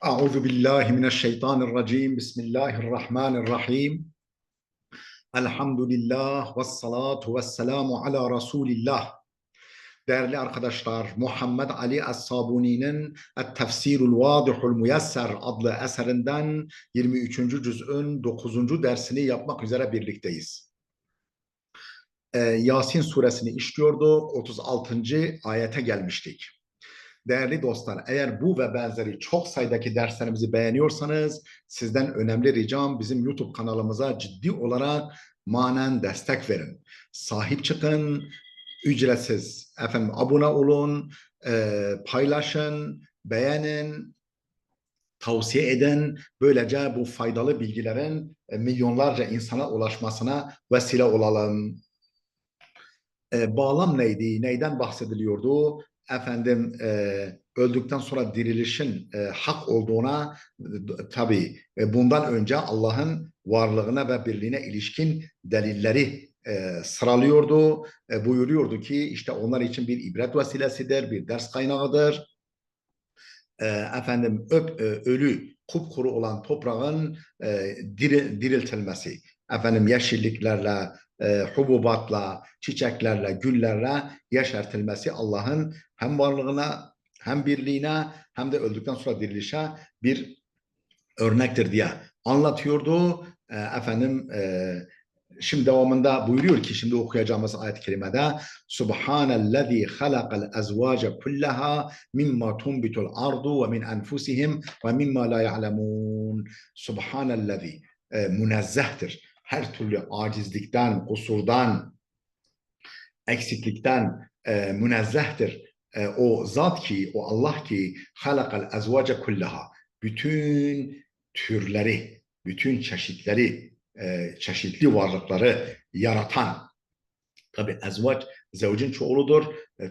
Euzu billahi mineşşeytanirracim. Bismillahirrahmanirrahim. Elhamdülillah ve salatu ve selamu ala Resulillah. Değerli arkadaşlar, Muhammed Ali Es-Sabuni'nin Et-Tefsirul Vadihul Müyesser adlı eserinden 23. cüz'ün 9. dersini yapmak üzere birlikteyiz. Yasin suresini işliyorduk, 36. ayete gelmiştik. Değerli dostlar, eğer bu ve benzeri çok sayıdaki derslerimizi beğeniyorsanız sizden önemli ricam bizim YouTube kanalımıza ciddi olarak manen destek verin. Sahip çıkın, ücretsiz. Efendim abone olun, paylaşın, beğenin, tavsiye edin. Böylece bu faydalı bilgilerin milyonlarca insana ulaşmasına vesile olalım. Bağlam neydi? Neyden bahsediliyordu? Efendim öldükten sonra dirilişin hak olduğuna tabii bundan önce Allah'ın varlığına ve birliğine ilişkin delilleri sıralıyordu. Buyuruyordu ki işte onlar için bir ibret vesilesidir, bir ders kaynağıdır. Efendim ölü kupkuru olan toprağın diriltilmesi, efendim yeşilliklerle, hububatla, çiçeklerle, güllerle yeşertilmesi Allah'ın hem varlığına hem birliğine hem de öldükten sonra dirilişe bir örnektir diye anlatıyordu. Şimdi devamında buyuruyor ki şimdi okuyacağımız ayet-i kerimede Subhanellezî halakal ezvâce kullaha mimma tunbitul ardu ve min enfusihim ve mimma la ya'lemûn. Subhanellezî münezzehtir. Her türlü acizlikten, kusurdan, eksiklikten münezzehtir. O zat ki, o Allah ki halakal ezvâce kullaha bütün türleri, bütün çeşitleri, çeşitli varlıkları yaratan, tabi ezvac zevcin çoğuludur,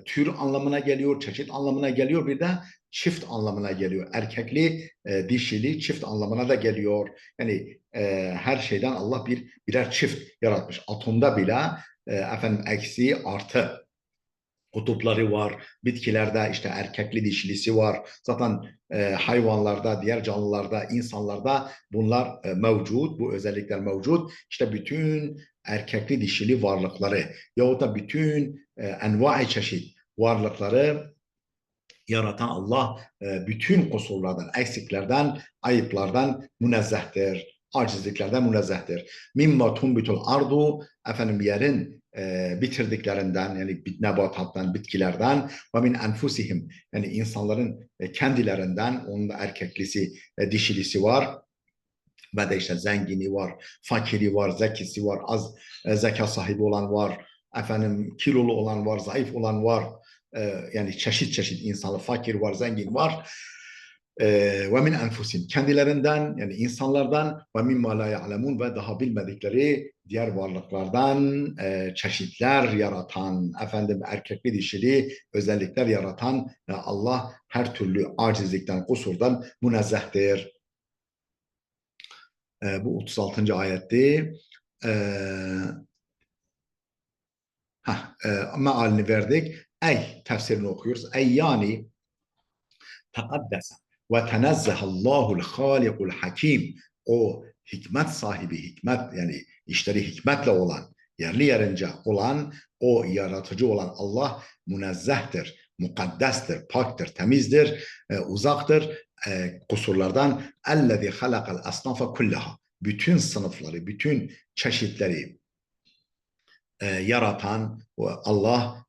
tür anlamına geliyor, çeşit anlamına geliyor, bir de çift anlamına geliyor. Erkekli, dişili, çift anlamına da geliyor. Yani her şeyden Allah birer çift yaratmış. Atomda bile efendim eksi artı kutupları var. Bitkilerde işte erkekli dişilisi var. Zaten hayvanlarda, diğer canlılarda, insanlarda bunlar mevcut. Bu özellikler mevcut. İşte bütün erkekli dişili varlıkları yahut da bütün envai çeşit varlıkları yaratan Allah bütün kusurlardan, eksiklerden, ayıplardan münezzehtir. Acizliklerden münezzehtir. Mimma tumbitul ardu, efendim yerin bitirdiklerinden, yani nebatattan, bitkilerden ve min enfusihim, yani insanların kendilerinden, onun da erkeklisi, dişilisi var ve de işte zengini var, fakiri var, zekisi var, az zeka sahibi olan var, efendim kilolu olan var, zayıf olan var, yani çeşit çeşit insanlar, fakir var, zengin var. Ve min enfusin, kendilerinden, yani insanlardan, ve mimma la ya'lemun, ve daha bilmedikleri diğer varlıklardan çeşitler yaratan, efendim erkekli dişili özellikler yaratan Allah her türlü acizlikten, kusurdan münezzehtir. Bu 36. ayetti. Mealini verdik. Ey tefsirini okuyoruz. Ey yani tekaddese ve tenezzehallahul halikul hakim. O hikmet sahibi, hikmet yani işleri hikmetle olan, yerli yerince olan, o yaratıcı olan Allah münezzehtir, mukaddestir, paktır, temizdir, uzaktır kusurlardan. Ellezî halakal asnafa kullaha. Bütün sınıfları, bütün çeşitleri yaratan Allah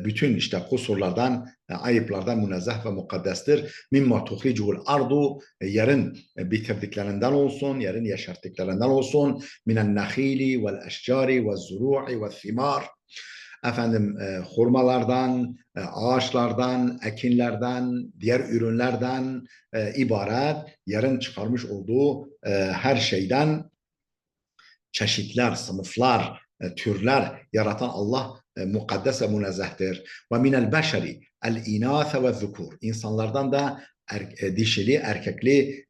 bütün işte kusurlardan, ayıplardan münezzeh ve mukaddestir. Mimma tuhricuhul ardu, yerin bitirdiklerinden olsun, yerin yeşerttiklerinden olsun. Minen nahili vel eşcari ve zuru'i ve thimar. Efendim hurmalardan, ağaçlardan, ekinlerden, diğer ürünlerden ibaret yerin çıkarmış olduğu her şeyden çeşitler, sınıflar, türler yaratan Allah mukaddes ve münezzehtir. Ve minel beşeri el-inâfe ve zukur. İnsanlardan da dişili, erkekli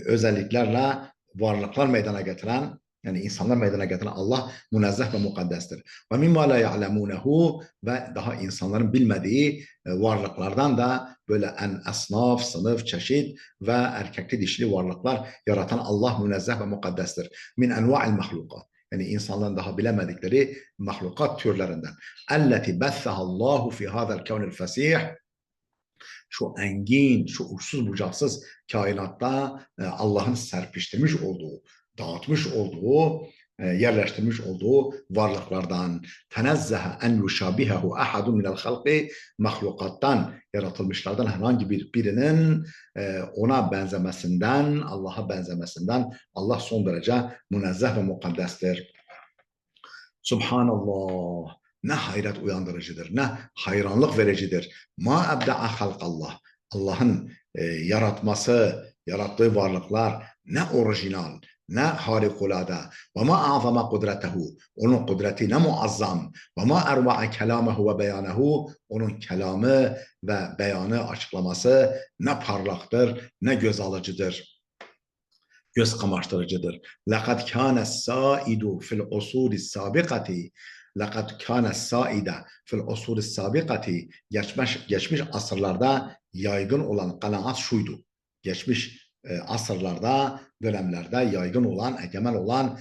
özelliklerle varlıklar meydana getiren Yani insanlar meydana getiren Allah münezzeh ve mukaddestir. Ve mimma la ya'lemunehu, ve daha insanların bilmediği varlıklardan da böyle en esnaf, sınıf, çeşit ve erkekli dişli varlıklar yaratan Allah münezzeh ve mukaddestir. Min enva'il mahlukat. Yani insanların daha bilemedikleri mahlukat türlerinden. Elleti bessahallahu fi hadal kevnil fesih. Şu engin, şu uçsuz bucaksız kainatta Allah'ın serpiştirmiş olduğu, dağıtmış olduğu, yerleştirmiş olduğu varlıklardan, tenezzehe en yuşabihehu ahadun minel halqi, mahlukattan, yaratılmışlardan herhangi birinin ona benzemesinden, Allah'a benzemesinden Allah son derece münezzeh ve mukaddestir. Subhanallah. Ne hayret uyandırıcıdır, ne hayranlık vericidir. Ma ebda'a halkallah. Allah'ın yaratması, yarattığı varlıklar ne orijinal, ne harikulade. Ve ma azama kudretehu. Onun kudreti ne muazzam. Ve ma erva'a kelamehu ve beyanehu. Onun kelamı ve beyanı, açıklaması ne parlaktır, ne göz alıcıdır, göz kamaştırıcıdır. لَقَدْ كَانَ السَّائِدُ فِي الْعُصُورِ السَّابِقَةِ لَقَدْ كَانَ السَّائِدَ فِي الْعُصُورِ السَّابِقَةِ geçmiş asırlarda yaygın olan kanaat şuydu. Geçmiş asırlarda, dönemlerde yaygın olan, egemen olan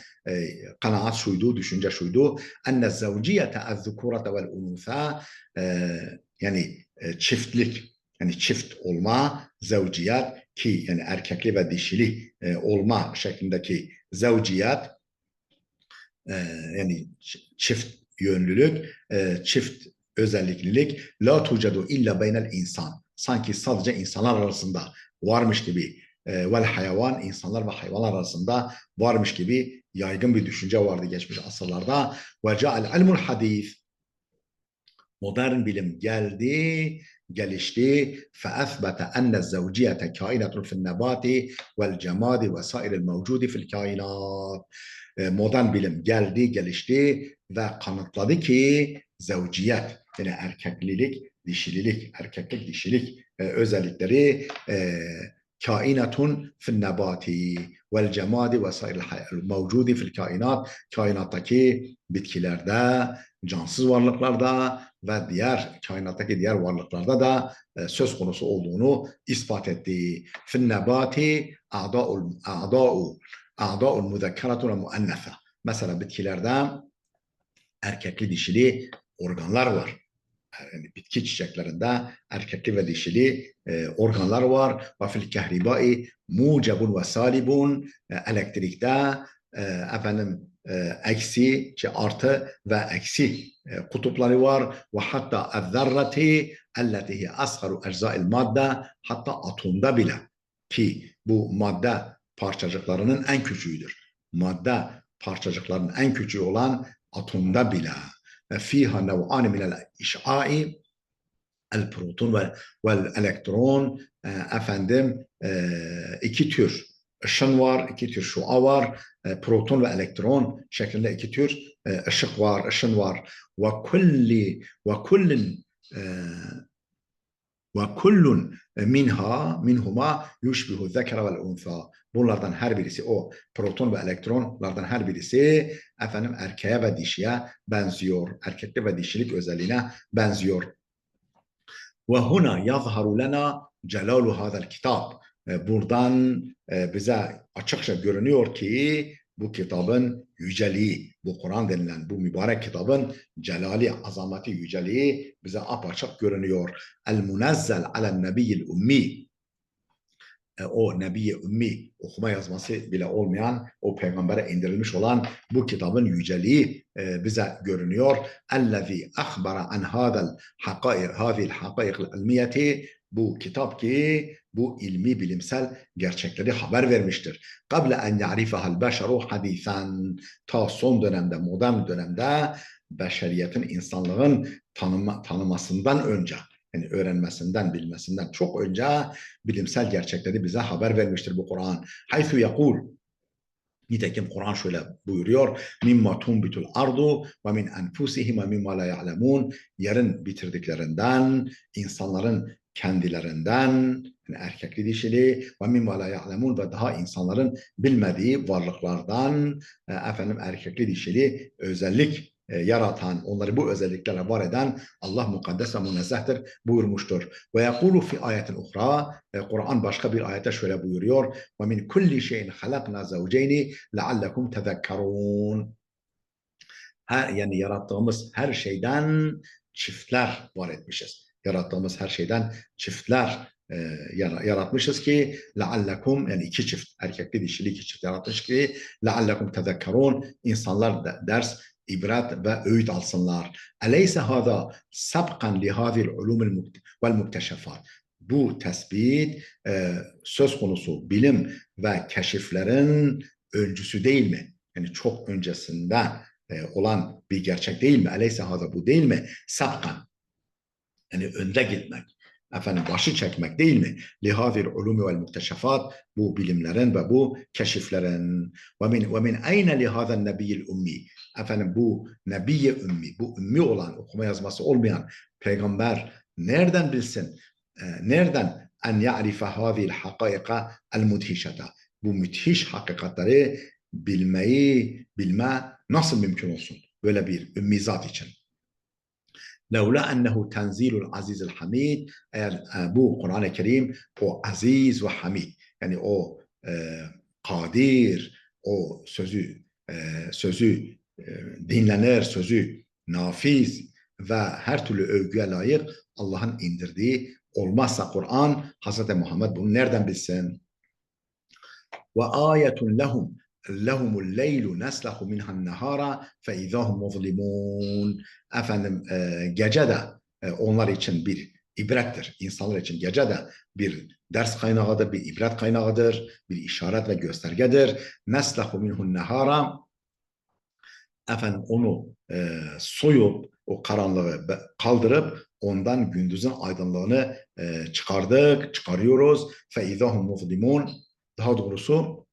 kanaat şuydu, düşünce şuydu. اَنَّ الزَّوْجِيَةَ الذُّكُورَةَ وَالْاُنُوثَى yani çiftlik, yani çift olma, zevciyet, ki yani erkekli ve dişili olma şeklindeki zevciyet, yani çift yönlülük, çift özelliklilik, la tucedu illa beynel insan, sanki sadece insanlar arasında varmış gibi, vel hayvan, insanlar ve hayvanlar arasında varmış gibi yaygın bir düşünce vardı geçmiş asırlarda. Ve ca'al ilmul hadis, modern bilim geldi, gelişti. فَأَثْبَتَ أَنَّ الزَّوْجِيَةَ كَائِنَةٌ فِي النَّبَاتِ وَالْجَمَادِ وَسَائِرِ الْمَوْجُودِ فِي الْكَائِنَاتِ. Modern bilim geldi, gelişti ve kanıtladı ki zevciyet, yani erkeklilik, dişililik, erkeklik, dişilik özellikleri kainatun fil nebati vel cemadi ve sairil mevcudi fil kainat, kainattaki bitkilerde, cansız varlıklarda ve diğer kainattaki diğer varlıklarda da söz konusu olduğunu ispat etti. Fil nebati a'da'ul muzekkeratun ve muennefe. Mesela bitkilerde erkekli dişili organlar var. Yani bitki çiçeklerinde erkekli ve dişili organlar var. Ve fil kehribai mucebun ve salibun, elektrikte eksi, artı ve eksi kutupları var. Ve hatta zerreti elletihi asgaru eczail madde, hatta atomda bile, ki bu madde parçacıklarının en küçüğüdür. Madde parçacıklarının en küçüğü olan atomda bile. فيها نوعان من الإشعاع البروتون والإلكترون. Efendim iki tür ışın var, iki tür şua var. Proton ve elektron şeklinde iki tür ışık var, ışın var. وكل minhuma yushbihu zekere vel unsa. Bunlardan her birisi, o proton ve elektronlardan her birisi erkeğe ve dişiye benziyor. Erkeklik ve dişilik özelliğine benziyor. Ve huna yazharu lena celalu hadal kitap. Buradan bize açıkça görünüyor ki bu kitabın yüceliği, bu Kur'an denilen bu mübarek kitabın celali, azameti, yüceliği bize apaçık görünüyor. El-munezzel alen nebiyyil ummi. O nebiye ümmi, okuma yazması bile olmayan, o peygambere indirilmiş olan bu kitabın yüceliği bize görünüyor. Ellezî akhbara an hâzel hakâiqil ilmiyeti. Bu kitap ki bu ilmi, bilimsel gerçekleri haber vermiştir. Kable en ya'rifehal beşeru hadîsen. Ta son dönemde, modern dönemde beşeriyetin, insanlığın tanımasından önce, yani öğrenmesinden, bilmesinden çok önce bilimsel gerçekleri bize haber vermiştir bu Kur'an. Haythu yakul, nitekim Kur'an şöyle buyuruyor: mimma tunbitul ardu ve min enfusihim ve mimma la ya'lemun. Yerin bitirdiklerinden, insanların kendilerinden yani erkekli dişili ve mimma la ya'lemun ve daha insanların bilmediği varlıklardan efendim erkekli dişili özellik yaratan, onları bu özelliklerle var eden Allah mukaddes ve münezzehtir buyurmuştur. Ve yekulu fi ayetin uhra, Kur'an başka bir ayette şöyle buyuruyor: ve min kulli şeyin halakna zavceyni leallekum tezekkerun. Yani yarattığımız her şeyden çiftler var etmişiz. Yarattığımız her şeyden çiftler yaratmışız ki leallekum, yani iki çift, erkekli dişili iki çift yaratmış ki leallekum tezekkerun, insanlar ders, ibret ve öğüt alsınlar. Eleyse hada sabkan li hadil ulumul vel mukteşefat. Bu tespit söz konusu bilim ve keşiflerin öncüsü değil mi? Yani çok öncesinde olan bir gerçek değil mi? Eleyse hada, bu değil mi? Sabkan, yani önde gitmek, efendim başı çekmek değil mi? Lihazir ulumi vel mukteşefat, bu bilimlerin ve bu keşiflerin. Ve min ayne lihazen nebiyyil ummi, efendim bu nebiye ümmi, bu ümmi olan, okuma yazması olmayan peygamber nereden bilsin? Nereden en ya'rife hazil hakaika el mudhişete, bu müthiş hakikatleri bilme nasıl mümkün olsun böyle bir ümmi zat için? Levla ennehu tenzilul azizil hamid, eğer bu Kur'an-ı Kerim o aziz ve hamid, yani o kadir, o sözü dinlenir, sözü nafiz ve her türlü övgüye layık Allah'ın indirdiği olmazsa Kur'an, Hazreti Muhammed bunu nereden bilsin? Ve ayetun lehumul leylu neslahu minhan nehara fe izahum muzlimun. Efendim gece de onlar için bir ibrettir. İnsanlar için gece de bir ders kaynağıdır, bir ibret kaynağıdır, bir işaret ve göstergedir. Neslahu minhun nehara, efendim onu soyup o karanlığı kaldırıp ondan gündüzün aydınlığını çıkarıyoruz. Fe izahum muzlimun, daha doğrusu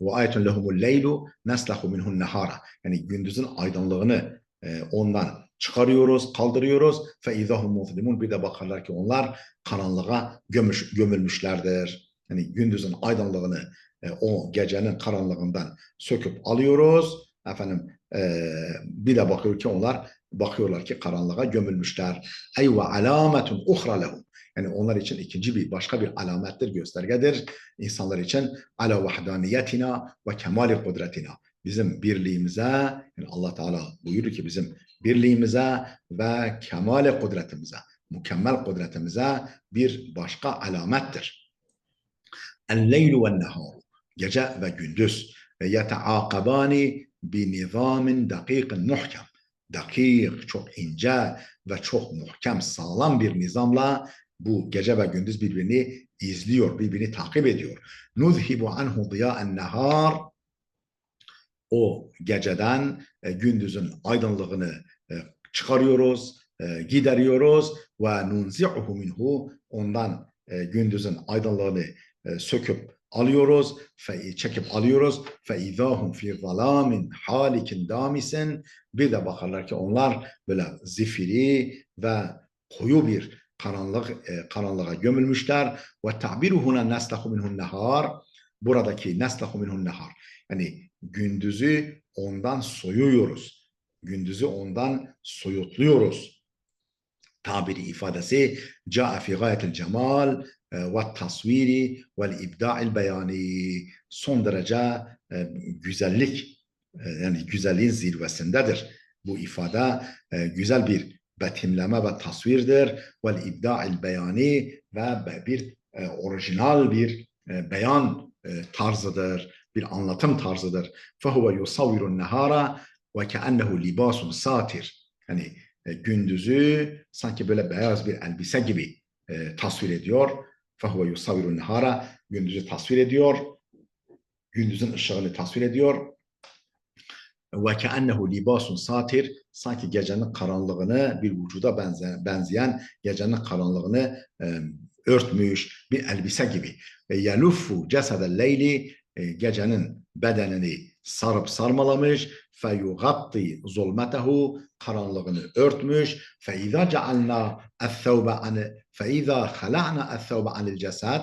ve ayetun lehumul leylu neslahu minhun nehara, yani gündüzün aydınlığını ondan çıkarıyoruz, kaldırıyoruz. Fe izahum muzlimun, bir de bakarlar ki onlar karanlığa gömülmüşlerdir. Yani gündüzün aydınlığını o gecenin karanlığından söküp alıyoruz. Efendim bir de bakıyorlar ki karanlığa gömülmüşler. Ey ve alametun uhra lehum, yani onlar için başka bir alamettir, göstergedir. İnsanlar için ala vahdaniyetina ve kemali kudretina, bizim birliğimize, yani Allah Teala buyuruyor ki bizim birliğimize ve kemale kudretimize, mükemmel kudretimize bir başka alamettir. El-leylu ve nehâru, gece ve gündüz, ve yeteakabani bi nizamin dakikin muhkem, dakik, çok ince ve çok muhkem, sağlam bir nizamla bu gece ve gündüz birbirini izliyor, birbirini takip ediyor. Nuzhibu anhu ziya'en nehar, o geceden gündüzün aydınlığını çıkarıyoruz, gideriyoruz ve nunzi'uhu minhu, ondan gündüzün aydınlığını söküp alıyoruz, çekip alıyoruz. Fe izahum fi zalamin halikin damisin, bir de bakarlar ki onlar böyle zifiri ve koyu bir karanlığa gömülmüşler. Ve ta'biru huna neslahu minhun nehar, buradaki neslahu minhun nehar, yani gündüzü ondan soyuyoruz. Gündüzü ondan soyutluyoruz. Tabiri ifadesi ca'a fi gayetil cemal ve tasviri ve ibda'il beyani, son derece güzellik, yani güzelliğin zirvesindedir. Bu ifade güzel bir betimleme ve tasvirdir. Ve ibda'il beyani, ve bir orijinal bir beyan tarzıdır, bir anlatım tarzıdır. Fehuve yusavvirun nehara ve keennehu libasun satir, yani gündüzü sanki böyle beyaz bir elbise gibi tasvir ediyor. Fehuve yusavvirun nehara, gündüzü tasvir ediyor, gündüzün ışığını tasvir ediyor. Ve keennehu libasun satir, sanki gecenin karanlığını, bir vücuda benzeyen gecenin karanlığını örtmüş bir elbise gibi. Ve yeluffu cesedel leyli, gecenin bedenini sarıp sarmalamış, feyugatti zulmetehu, karanlığını örtmüş, feiza cealna el-thawbe an feiza hala'na el-thawbe anil cesed,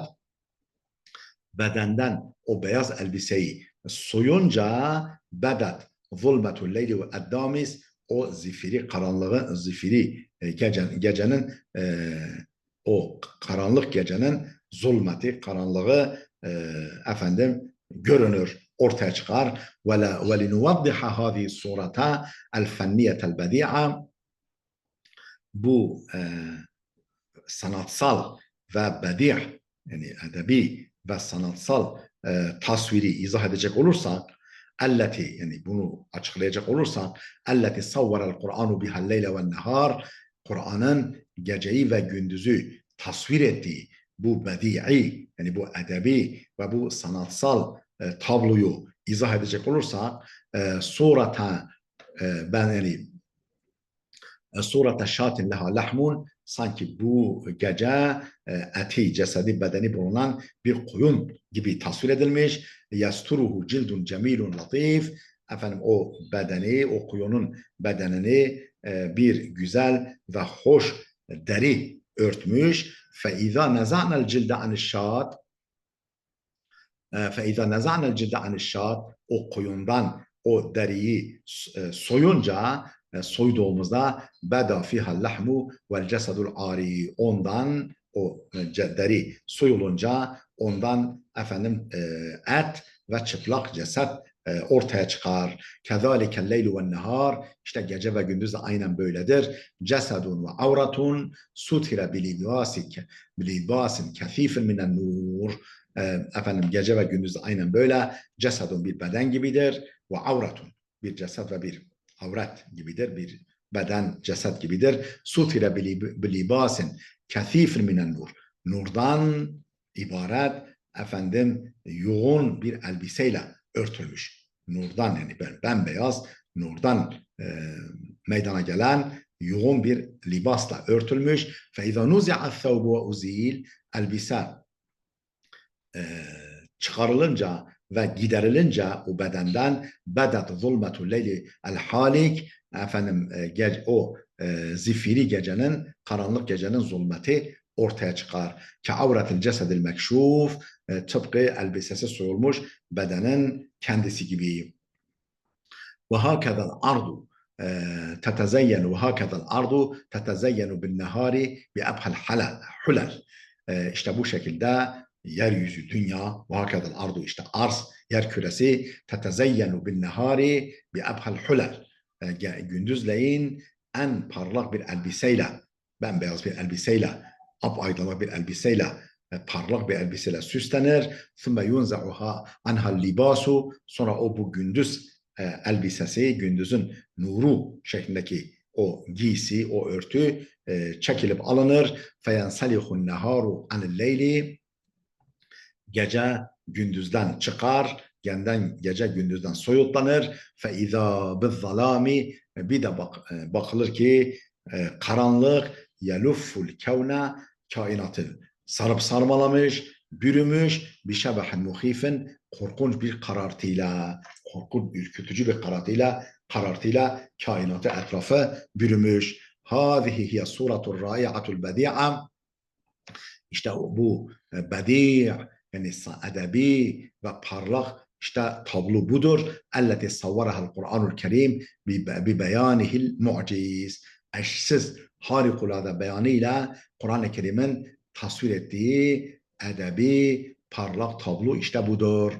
bedenden o beyaz elbiseyi soyunca bedet zulmetul leyli ve eddamis, o zifiri karanlığı, zifiri gecenin o karanlık gecenin zulmeti, karanlığı efendim görünür, ortaya çıkar. Ve linuvaddiha hâzî surata el fenniyetel bedi'a, bu sanatsal ve bedi' yani edebi ve sanatsal tasviri izah edecek olursak, elleti, yani bunu açıklayacak olursak, elleti savvarel Kur'anu bihal leyle ve nehar, Kur'an'ın geceyi ve gündüzü tasvir ettiği bu bedi'i, yani bu edebi ve bu sanatsal tabloyu izah edecek olursak, surata ben yani surata şatin leha lahmun, sanki bu gece eti, cesedi, bedeni bulunan bir koyun gibi tasvir edilmiş. Yasturuhu cildun cemilun latif, efendim o bedeni, o koyunun bedenini bir güzel ve hoş deri örtmüş. فَاِذَا نَزَعْنَا الْجِلْدَ عَنِ الشَّاتِ فَاِذَا نَزَعْنَا الْجِلْدَ عَنِ الشَّاتِ, o koyundan o deriyi soyunca, soyduğumuzda beda fiha lahmu vel cesedul ari, ondan o deri soyulunca ondan efendim et ve çıplak ceset ortaya çıkar. Kezalikel leylu ve nehar, işte gece ve gündüz de aynen böyledir. Cesedun ve avratun sutire bilibasin kethifin minen nur, efendim gece ve gündüz de aynen böyle. Cesedun bir beden gibidir ve avratun bir ceset ve bir avret gibidir, bir beden ceset gibidir. Sutire bilibasin kethifin minen nur, nurdan ibaret efendim yoğun bir elbiseyle örtülmüş. Nurdan, yani bembeyaz nurdan meydana gelen yoğun bir libasla örtülmüş. فَاِذَا نُزِعَ الثَّوْبُ وَاُزِيلِ, elbise çıkarılınca ve giderilince o bedenden bedet zulmetul leyli el halik, efendim o zifiri gecenin, karanlık gecenin zulmeti ortaya çıkar. Ke avretil cesedil mekşuf, tıpkı elbisesi soyulmuş bedenin kendisi gibi. Ve hakezel ardu tetezeyyenu ve hakezel ardu tetezeyyenu bin nehari bi ebhel hulal. İşte bu şekilde yeryüzü, dünya, ve hakezel ardu, işte arz, yer küresi, tetezeyyenu bin nehari bi ebhel hulal. Gündüzleyin en parlak bir elbiseyle, bembeyaz bir elbiseyle, apaydınlık bir elbiseyle, parlak bir elbiseyle süslenir. ثُمَّ يُنْزَعُهَا عَنْهَا الْلِبَاسُ, sonra o bu gündüz elbisesi, gündüzün nuru şeklindeki o giysi, o örtü çekilip alınır. فَيَنْسَلِخُ النَّهَارُ عَنِ اللَّيْلِ, gece gündüzden çıkar, gece gündüzden soyutlanır. فَاِذَا بِالظَّلَامِ, bir de bakılır ki karanlık yelufful kevne, kainatı sarıp sarmalamış, bürümüş, bir şebehin muhifin, korkunç bir karartıyla, korkunç, ürkütücü bir karartıyla kainatı, etrafı bürümüş. Hâzihi hiye suratul râi'atul bedi'a, işte bu bedi' yani edebi ve parlak işte tablo budur. Elleti savvarahal Kur'anul Kerim bi beyanihil mu'ciz, eşsiz harikulade beyanıyla Kur'an-ı Kerim'in tasvir ettiği edebi parlak tablo işte budur.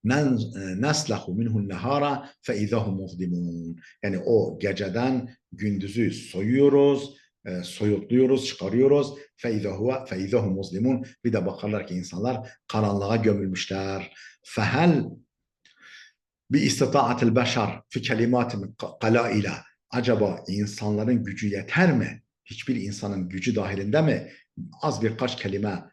Neslahu minhun nehara fe izahum muzlimun, yani o geceden gündüzü soyuyoruz, soyutluyoruz, çıkarıyoruz. Feizahum muslimun, bir de bakarlar ki insanlar karanlığa gömülmüşler. Fehel bi istitaatil beşer fi kelimatin qalaila, acaba insanların gücü yeter mi? Hiçbir insanın gücü dahilinde mi? Az birkaç kelime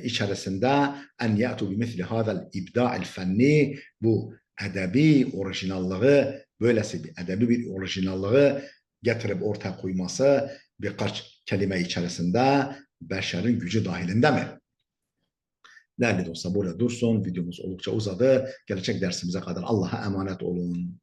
içerisinde en ya'tu bi misli hadal ibda'il fenni, bu edebi orijinallığı, böylesi bir edebi bir orijinallığı getirip ortaya koyması birkaç kelime içerisinde beşerin gücü dahilinde mi? Değerli dostlar burada dursun. Videomuz oldukça uzadı. Gelecek dersimize kadar Allah'a emanet olun.